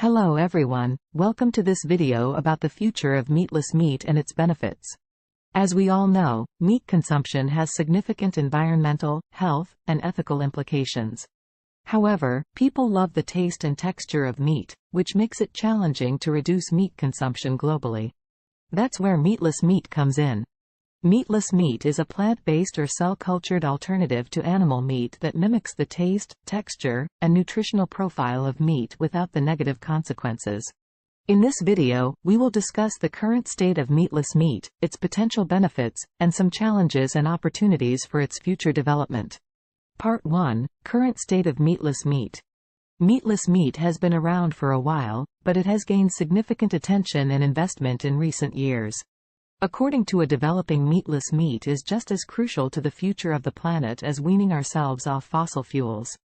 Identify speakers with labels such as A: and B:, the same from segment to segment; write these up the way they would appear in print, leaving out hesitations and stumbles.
A: Hello everyone, welcome to this video about the future of meatless meat and its benefits. As we all know, meat consumption has significant environmental, health, and ethical implications. However, people love the taste and texture of meat, which makes it challenging to reduce meat consumption globally. That's where meatless meat comes in. Meatless meat is a plant-based or cell-cultured alternative to animal meat that mimics the taste, texture, and nutritional profile of meat without the negative consequences. In this video, we will discuss the current state of meatless meat, its potential benefits, and some challenges and opportunities for its future development. Part 1: Current state of meatless meat. Meatless meat has been around for a while, but it has gained significant attention and investment in recent years. According to a developing, meatless meat is just as crucial to the future of the planet as weaning ourselves off fossil fuels.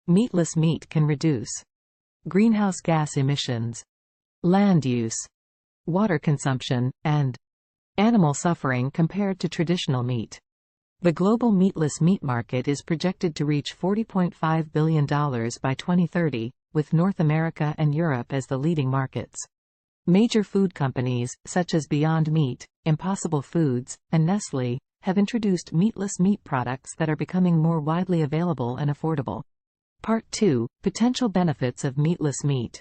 A: Meatless meat can reduce greenhouse gas emissions, land use, water consumption, and animal suffering compared to traditional meat. The global meatless meat market is projected to reach $40.5 billion by 2030, with North America and Europe as the leading markets. Major food companies, such as Beyond Meat, Impossible Foods, and Nestle, have introduced meatless meat products that are becoming more widely available and affordable. Part 2: Potential benefits of meatless meat.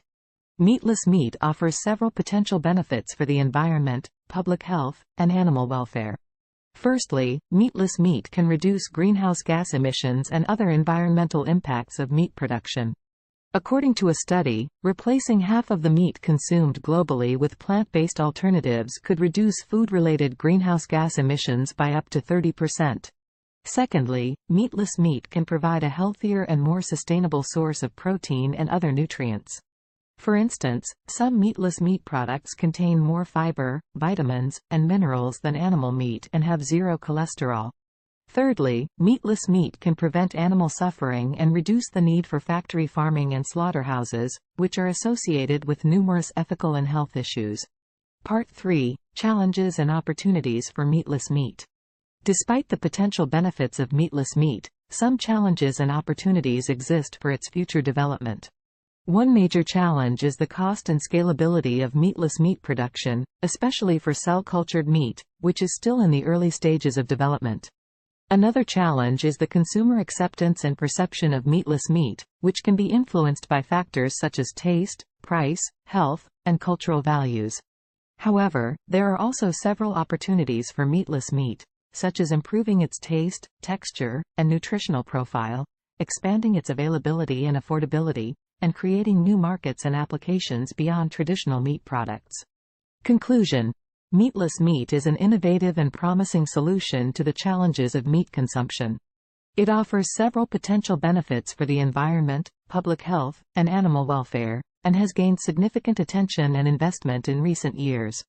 A: Meatless meat offers several potential benefits for the environment, public health, and animal welfare. Firstly, meatless meat can reduce greenhouse gas emissions and other environmental impacts of meat production. According to a study, replacing half of the meat consumed globally with plant-based alternatives could reduce food-related greenhouse gas emissions by up to 30%. Secondly, meatless meat can provide a healthier and more sustainable source of protein and other nutrients. For instance, some meatless meat products contain more fiber, vitamins, and minerals than animal meat and have zero cholesterol. Thirdly, meatless meat can prevent animal suffering and reduce the need for factory farming and slaughterhouses, which are associated with numerous ethical and health issues. Part 3: Challenges and opportunities for meatless meat. Despite the potential benefits of meatless meat, some challenges and opportunities exist for its future development. One major challenge is the cost and scalability of meatless meat production, especially for cell-cultured meat, which is still in the early stages of development. Another challenge is the consumer acceptance and perception of meatless meat, which can be influenced by factors such as taste, price, health, and cultural values. However, there are also several opportunities for meatless meat, such as improving its taste, texture, and nutritional profile, expanding its availability and affordability, and creating new markets and applications beyond traditional meat products. Conclusion: meatless meat is an innovative and promising solution to the challenges of meat consumption. It offers several potential benefits for the environment, public health, and animal welfare, and has gained significant attention and investment in recent years.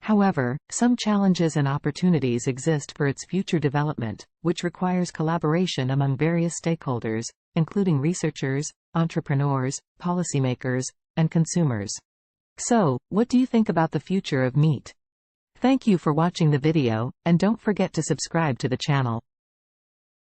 A: However, some challenges and opportunities exist for its future development, which requires collaboration among various stakeholders, including researchers, entrepreneurs, policymakers, and consumers. So, what do you think about the future of meat? Thank you for watching the video, and don't forget to subscribe to the channel.